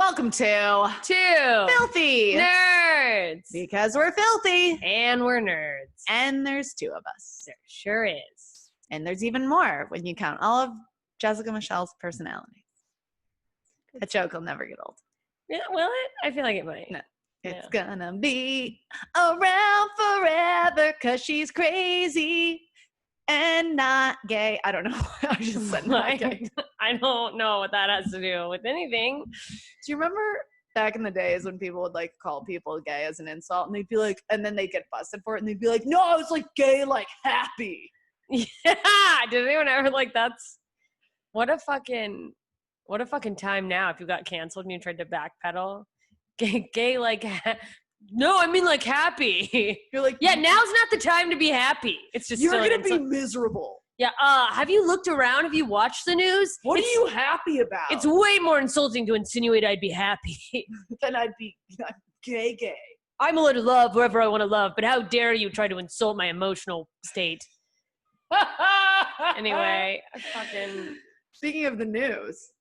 Welcome to Two Filthy Nerds. Because we're filthy. And we're nerds. And there's two of us. There sure is. And there's even more when you count all of Jessica Michelle's personalities. That joke will never get old. Yeah, will it? I feel like it might. No. It's gonna be around forever because she's crazy and not gay. I don't know. I just said not gay. I don't know what that has to do with anything. Do you remember back in the days when people would like call people gay as an insult and they'd be like, and then they'd get busted for it and they'd be like, no, I was like gay, like happy. Yeah. Did anyone ever that's what a fucking time now if you got canceled and you tried to backpedal. Gay like no, I mean like happy. You're like, yeah, now's not the time to be happy. It's just you're gonna be miserable. Yeah, have you looked around? Have you watched the news? What are you happy about? It's way more insulting to insinuate I'd be happy. Then I'm gay. I'm allowed to love whoever I want to love, but how dare you try to insult my emotional state? Anyway, Speaking of the news.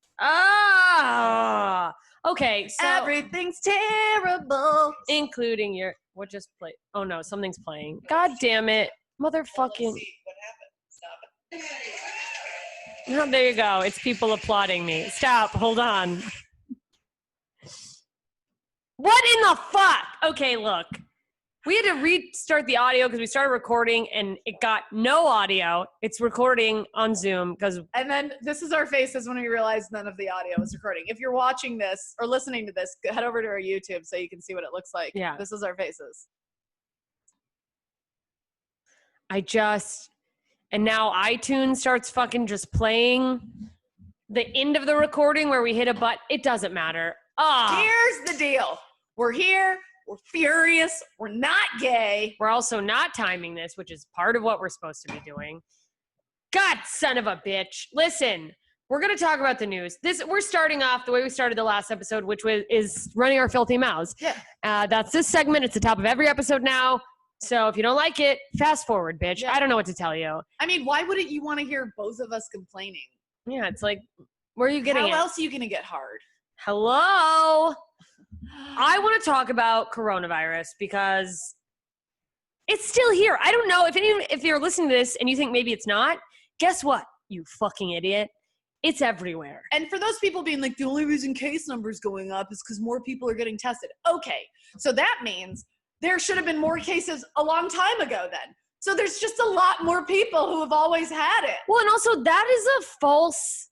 Okay, so everything's terrible. Including what just played? Oh no, something's playing. God damn it. Motherfucking. What happened? Stop it. Oh, there you go. It's people applauding me. Stop. Hold on. What in the fuck? Okay, look. We had to restart the audio because we started recording and it got no audio. It's recording on Zoom and then this is our faces when we realized none of the audio was recording. If you're watching this or listening to this, head over to our YouTube so you can see what it looks like. Yeah. This is our faces. And now iTunes starts fucking just playing the end of the recording where we hit a button. It doesn't matter. Here's the deal. We're here. We're furious. We're not gay. We're also not timing this, which is part of what we're supposed to be doing. God, son of a bitch. Listen, we're going to talk about the news. We're starting off the way we started the last episode, which is running our filthy mouths. Yeah. That's this segment. It's the top of every episode now. So if you don't like it, fast forward, bitch. Yeah. I don't know what to tell you. I mean, why wouldn't you want to hear both of us complaining? Yeah, it's like, where are you getting How else are you going to get hard? Hello? I want to talk about coronavirus because it's still here. I don't know if you're listening to this and you think maybe it's not. Guess what, you fucking idiot? It's everywhere. And for those people being like, the only reason case numbers going up is because more people are getting tested. Okay, so that means there should have been more cases a long time ago then. So there's just a lot more people who have always had it. Well, and also that is a false,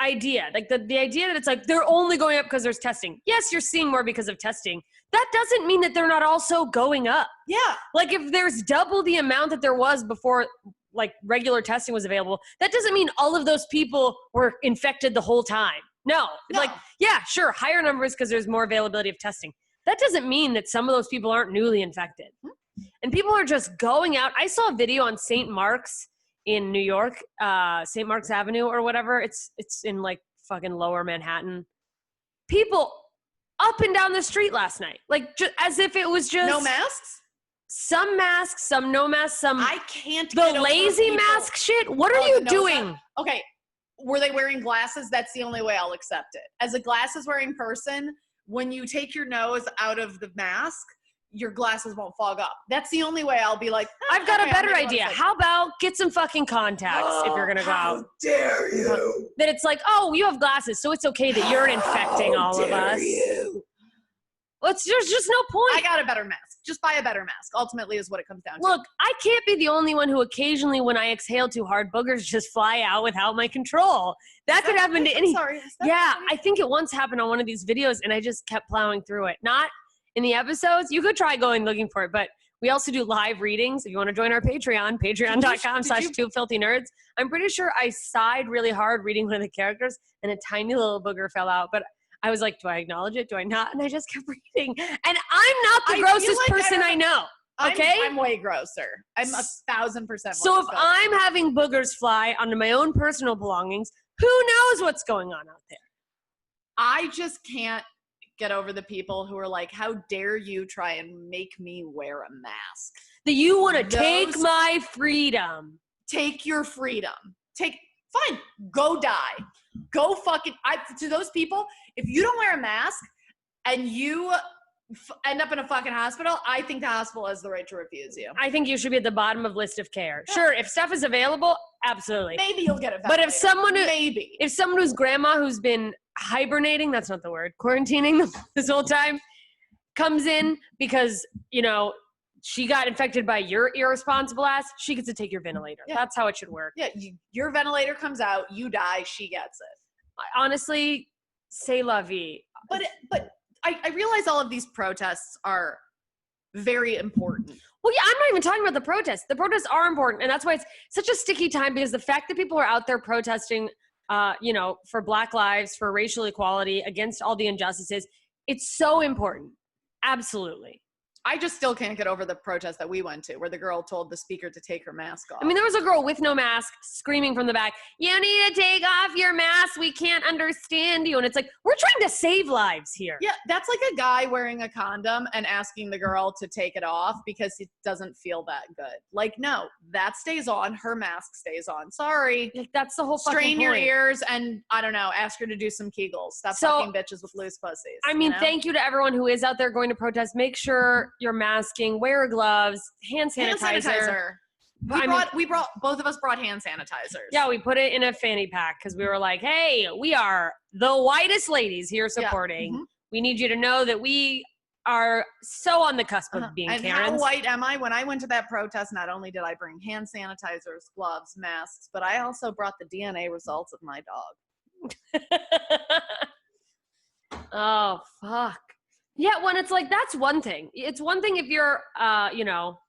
idea. The idea that it's they're only going up because there's testing. Yes, you're seeing more because of testing. That doesn't mean that they're not also going up. Yeah. If there's double the amount that there was before regular testing was available, that doesn't mean all of those people were infected the whole time. No. Yeah, sure, higher numbers because there's more availability of testing. That doesn't mean that some of those people aren't newly infected. And people are just going out. I saw a video on St. Mark's in New York, St. Mark's Avenue or whatever. It's in fucking lower Manhattan. People up and down the street last night. Just as if it was just. No masks? Some masks, some no masks, some. I can't get the lazy mask shit? What are you doing? Okay. Were they wearing glasses? That's the only way I'll accept it. As a glasses wearing person, when you take your nose out of the mask, your glasses won't fog up. That's the only way I'll be like, I've got a better idea. How about get some fucking contacts if you're going to go out? How dare you? That it's you have glasses, so it's okay that you're infecting all of us. You? There's just no point. I got a better mask. Just buy a better mask, ultimately, is what it comes down to. Look, I can't be the only one who occasionally, when I exhale too hard, boogers just fly out without my control. That could happen to any. Sorry. Yeah, I think it once happened on one of these videos, and I just kept plowing through it. Not in the episodes. You could try going looking for it, but we also do live readings. If you want to join our Patreon, patreon.com/twofilthynerds. I'm pretty sure I sighed really hard reading one of the characters, and a tiny little booger fell out, but I was like, do I acknowledge it? Do I not? And I just kept reading. And I'm not the grossest person I know. Okay? I'm way grosser. I'm 1,000% more So if I'm having boogers fly onto my own personal belongings, who knows what's going on out there? I just can't get over the people who are like, how dare you try and make me wear a mask? That you want to take my freedom. Take your freedom. Fine, go die. go fucking, to those people, if you don't wear a mask and you end up in a fucking hospital, I think the hospital has the right to refuse you. I think you should be at the bottom of list of care. Sure, if stuff is available, absolutely. Maybe you'll get it. But if someone whose grandma who's been hibernating, that's not the word, quarantining this whole time, comes in because, you know, she got infected by your irresponsible ass, she gets to take your ventilator. Yeah. That's how it should work. Yeah, your ventilator comes out, you die, she gets it. Honestly, c'est la vie. But I realize all of these protests are very important. Well, yeah, I'm not even talking about the protests. The protests are important, and that's why it's such a sticky time, because the fact that people are out there protesting, you know, for Black lives, for racial equality, against all the injustices, it's so important. Absolutely. I just still can't get over the protest that we went to where the girl told the speaker to take her mask off. I mean, there was a girl with no mask screaming from the back, "You need to take off your mask. We can't understand you." And it's like, we're trying to save lives here. Yeah, that's like a guy wearing a condom and asking the girl to take it off because it doesn't feel that good. Like, no, that stays on. Her mask stays on. Sorry. Like, that's the whole fucking point. Strain your ears and, I don't know, ask her to do some Kegels. Stop fucking bitches with loose pussies. I mean, thank you to everyone who is out there going to protest. Make sure you're masking, wear gloves, hand sanitizer. Both of us brought hand sanitizers. Yeah, we put it in a fanny pack because we were like, hey, we are the whitest ladies here supporting. Yeah. Mm-hmm. We need you to know that we are so on the cusp of being and Karens. How white am I? When I went to that protest, not only did I bring hand sanitizers, gloves, masks, but I also brought the DNA results of my dog. Oh, fuck. Yeah, when it's like, that's one thing. It's one thing if you're, you know,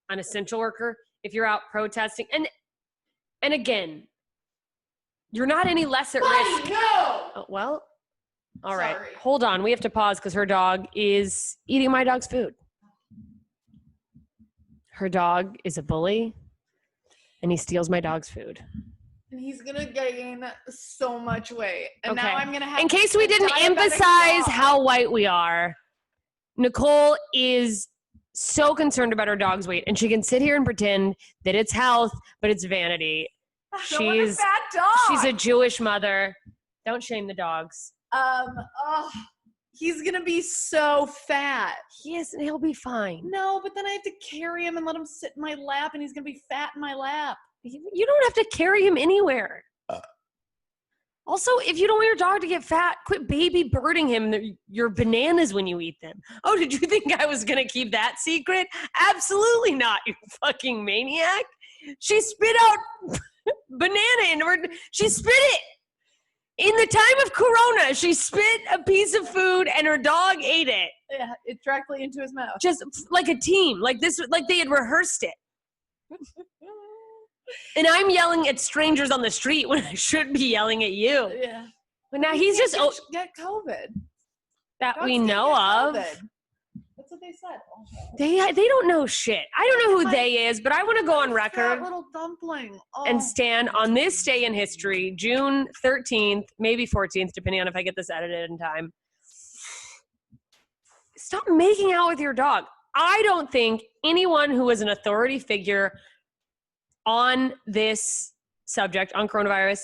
an essential worker, if you're out protesting. And again, you're not any less at risk. No! Oh, well, all right. Sorry. Hold on. We have to pause because her dog is eating my dog's food. Her dog is a bully, and he steals my dog's food. And he's going to gain so much weight. And now I'm going to have... In case we didn't emphasize how white we are, Nicole is so concerned about her dog's weight. And she can sit here and pretend that it's health, but it's vanity. She's a fat dog. She's a Jewish mother. Don't shame the dogs. He's going to be so fat. He is, and he'll be fine. No, but then I have to carry him and let him sit in my lap, and he's going to be fat in my lap. You don't have to carry him anywhere. Also, if you don't want your dog to get fat, quit baby birding him your bananas when you eat them. Oh, did you think I was going to keep that secret? Absolutely not, you fucking maniac. She spit out banana she spit it. In the time of Corona, she spit a piece of food and her dog ate it. Yeah, it directly into his mouth. Just like a team, like they had rehearsed it. And I'm yelling at strangers on the street when I should be yelling at you. Yeah. But now he's just get COVID. That we know of. That's what they said. They don't know shit. I don't know who they is, but I want to go on record little dumpling. And stand on this day in history, June 13th, maybe 14th, depending on if I get this edited in time. Stop making out with your dog. I don't think anyone who is an authority figure on this subject, on coronavirus,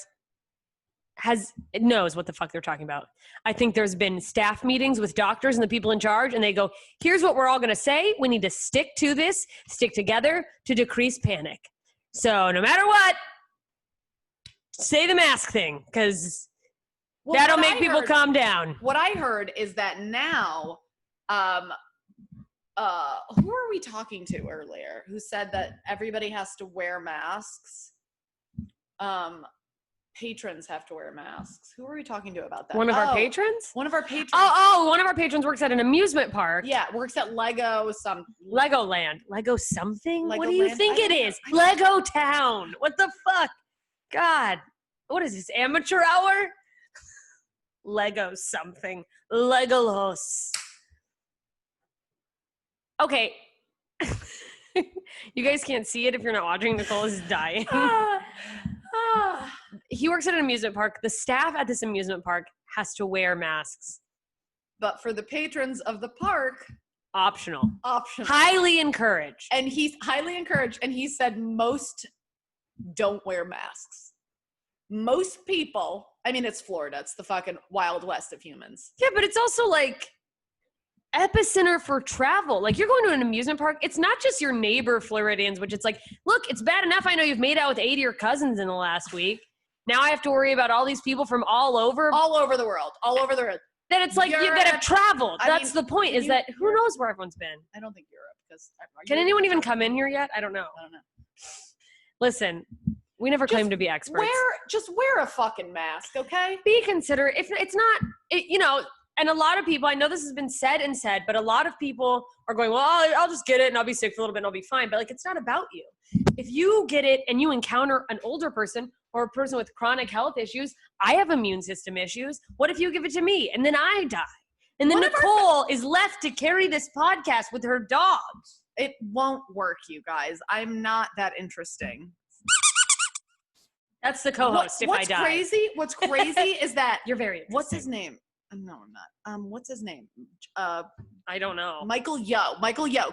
knows what the fuck they're talking about. I think there's been staff meetings with doctors and the people in charge, and they go, here's what we're all going to say. We need to stick to this, stick together to decrease panic. So no matter what, say the mask thing, because that'll make people calm down. What I heard is that now, who are we talking to earlier who said that everybody has to wear masks? Patrons have to wear masks. Who are we talking to about that? One of our patrons? One of our patrons. One of our patrons works at an amusement park. Yeah, works at Legoland. Lego something? Lego what do you Land? think it is? Lego Town. What the fuck? God. What is this, amateur hour? Lego something. Legolos. Okay. You guys can't see it if you're not watching. Nicole is dying. He works at an amusement park. The staff at this amusement park has to wear masks. But for the patrons of the park, optional. Optional. Highly encouraged. And he's highly encouraged. And he said most don't wear masks. most people, I mean, it's Florida. It's the fucking Wild West of humans. Yeah, but it's also like epicenter for travel. Like you're going to an amusement park. It's not just your neighbor Floridians, which it's like, look, it's bad enough I know you've made out with 80 of your cousins in the last week. Now I have to worry about all these people from all over the world. Then it's like that have traveled. That's the point, is that who knows where everyone's been. I don't think Europe. Can anyone even come in here yet? I don't know. Listen, we never claim to be experts. Just wear a fucking mask, okay? Be considerate. If it's not, you know, and a lot of people, I know this has been said, but a lot of people are going, well, I'll just get it and I'll be sick for a little bit and I'll be fine. But like, it's not about you. If you get it and you encounter an older person or a person with chronic health issues, I have immune system issues. What if you give it to me and then I die? And then Nicole is left to carry this podcast with her dog. It won't work, you guys. I'm not that interesting. That's the co-host if I die. What's crazy is that you're very interesting. What's his name? No, I'm not. What's his name? I don't know. Michael Yo,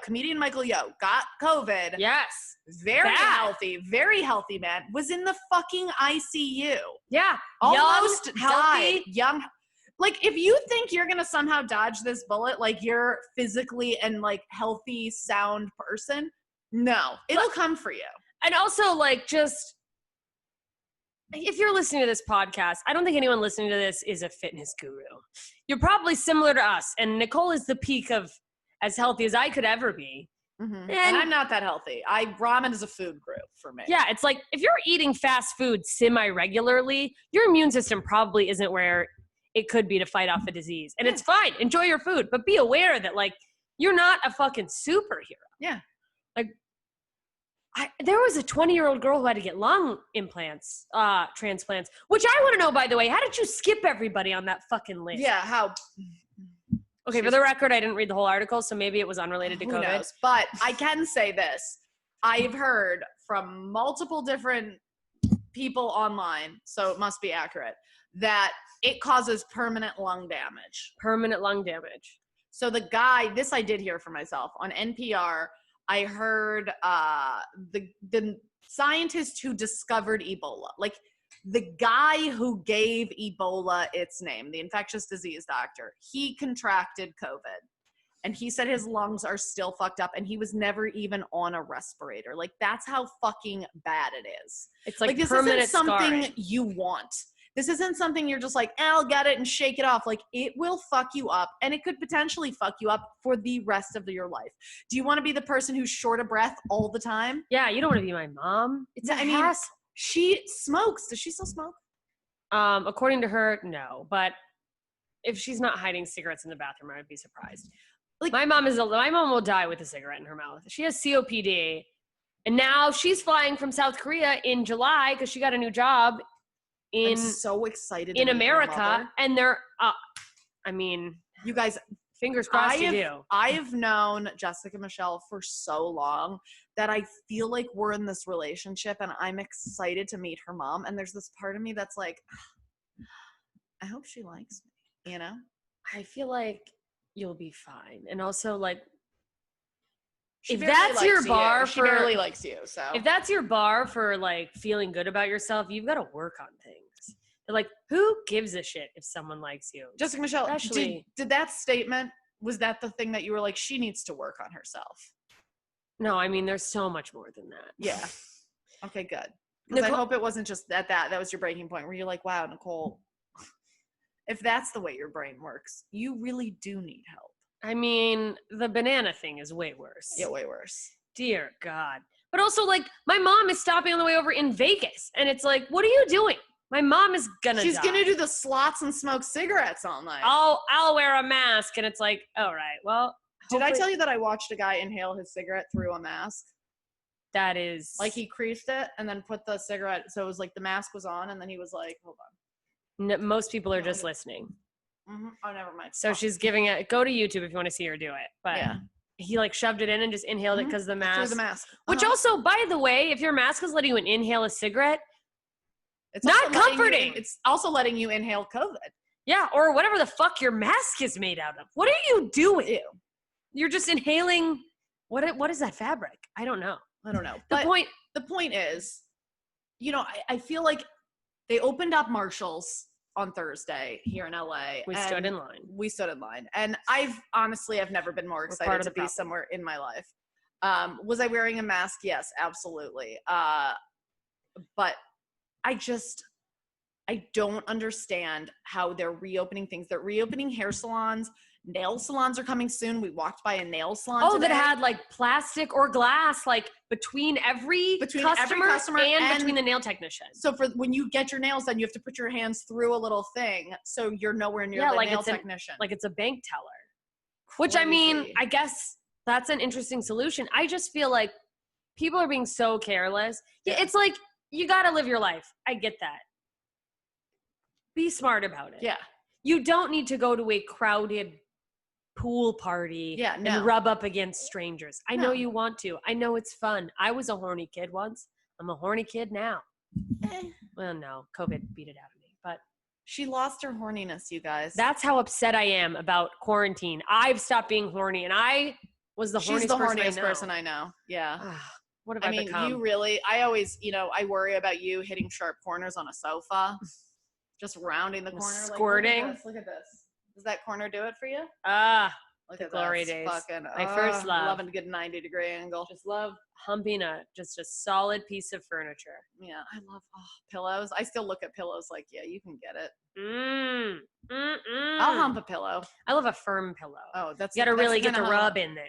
comedian Michael Yo, got COVID. Yes. Very healthy man. Was in the fucking ICU. Yeah. Almost died. Young. Like, if you think you're going to somehow dodge this bullet, like you're physically and like healthy, sound person, no, it'll come for you. And also like just, if you're listening to this podcast, I don't think anyone listening to this is a fitness guru. You're probably similar to us. And Nicole is the peak of as healthy as I could ever be. Mm-hmm. And I'm not that healthy. Ramen is a food group for me. Yeah, it's like if you're eating fast food semi-regularly, your immune system probably isn't where it could be to fight off a disease. And it's fine. Enjoy your food. But be aware that, like, you're not a fucking superhero. Yeah. Like, there was a 20-year-old girl who had to get lung transplants, which I want to know, by the way, how did you skip everybody on that fucking list? Yeah, how? Okay, for the record, I didn't read the whole article, so maybe it was unrelated to COVID. Who knows? But I can say this. I've heard from multiple different people online, so it must be accurate, that it causes permanent lung damage. Permanent lung damage. So the guy, this I did hear for myself, on NPR, I heard the scientist who discovered Ebola, like the guy who gave Ebola its name, the infectious disease doctor, he contracted COVID. And he said his lungs are still fucked up and he was never even on a respirator. Like, that's how fucking bad it is. It's like this permanent isn't something scarring. You want. This isn't something you're just like, I'll get it and shake it off. Like, it will fuck you up, and it could potentially fuck you up for the rest of your life. Do you want to be the person who's short of breath all the time? Yeah, you don't want to be my mom. It's a hassle. She smokes. Does she still smoke? According to her, no. But if she's not hiding cigarettes in the bathroom, I would be surprised. Like, my mom will die with a cigarette in her mouth. She has COPD, and now she's flying from South Korea in July because she got a new job. I'm so excited in America, and they're I mean, you guys, fingers crossed you do. I have known Jessica Michelle for so long that I feel like we're in this relationship and I'm excited to meet her mom, and there's this part of me that's like, I hope she likes me, you know? I feel like you'll be fine. And also, like, if that's your bar for, she barely likes you, so if that's your bar for like feeling good about yourself, you've got to work on things. They're like, who gives a shit if someone likes you? Jessica Michelle, did that statement, was that the thing that you were like, she needs to work on herself? No, I mean, there's so much more than that. Yeah. Okay, good. Because I hope it wasn't just that was your breaking point where you're like, wow, Nicole, if that's the way your brain works, you really do need help. I mean, the banana thing is way worse. Yeah, way worse. Dear God. But also, like, my mom is stopping on the way over in Vegas. And it's like, what are you doing? My mom is gonna She's die. Gonna do the slots and smoke cigarettes all night. I'll wear a mask. And it's like, all right, well. Did I tell you that I watched a guy inhale his cigarette through a mask? That is. Like, he creased it and then put the cigarette. So it was like the mask was on and then he was like, hold on. No, most people are just listening. Mm-hmm. Oh, never mind. So she's giving it. Go to YouTube if you want to see her do it. But yeah. He like shoved it in and just inhaled it because the mask. Through the mask. Which also, by the way, if your mask is letting you inhale a cigarette, it's not comforting. It's also letting you inhale COVID. Yeah, or whatever the fuck your mask is made out of. What are you doing? Ew. You're just inhaling. What is that fabric? I don't know. But the point is, you know, I feel like they opened up Marshall's on Thursday here in LA. We stood in line. We stood in line. And I've never been more excited to be somewhere in my life. Was I wearing a mask? Yes, absolutely. But I don't understand how they're reopening things. They're reopening hair salons. Nail salons are coming soon. We walked by a nail salon today. That had like plastic or glass, like between every customer and between the nail technician. So for when you get your nails done, you have to put your hands through a little thing, so you're nowhere near the nail technician. Like it's a bank teller. Which, I mean, I guess that's an interesting solution. I just feel like people are being so careless. Yeah. It's like, you got to live your life. I get that. Be smart about it. Yeah. You don't need to go to a crowded pool party and rub up against strangers. I know you want to. I know it's fun. I was a horny kid once. I'm a horny kid now. Well, no, COVID beat it out of me, but she lost her horniness, you guys. That's how upset I am about quarantine. I've stopped being horny, and I was the horniest person I know. Yeah. What have I become? You really, I always, I worry about you hitting sharp corners on a sofa, just rounding the corner. Squirting. Like, look at this. Does that corner do it for you? Look at glory days. My first love. Loving a good 90-degree angle. Just love humping just a solid piece of furniture. Yeah, I love pillows. I still look at pillows like, yeah, you can get it. I'll hump a pillow. I love a firm pillow. Oh, you got to really get the rub in there.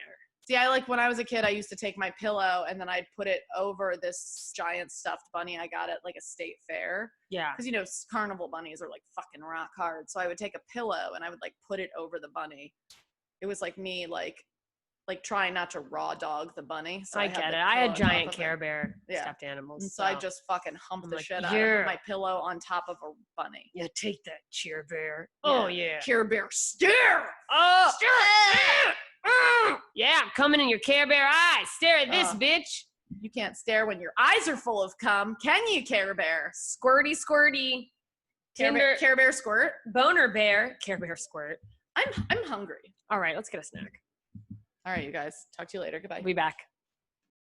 See, when I was a kid, I used to take my pillow and then I'd put it over this giant stuffed bunny I got at like a state fair. Yeah. Because, carnival bunnies are like fucking rock hard. So I would take a pillow and I would like put it over the bunny. It was like me, like trying not to raw dog the bunny. So I get it. I had giant Care Bear stuffed animals. And so I just fucking humped the shit out of my pillow on top of a bunny. Yeah, take that, Care Bear. Oh, yeah. Care Bear, stare! Oh! Stare! Yeah, I'm coming in your Care Bear eyes. Stare at this, bitch. You can't stare when your eyes are full of cum, can you, Care Bear? Squirty, squirty. Care Bear squirt. Boner Bear. Care Bear squirt. I'm hungry. All right, let's get a snack. All right, you guys. Talk to you later. Goodbye. We'll be back.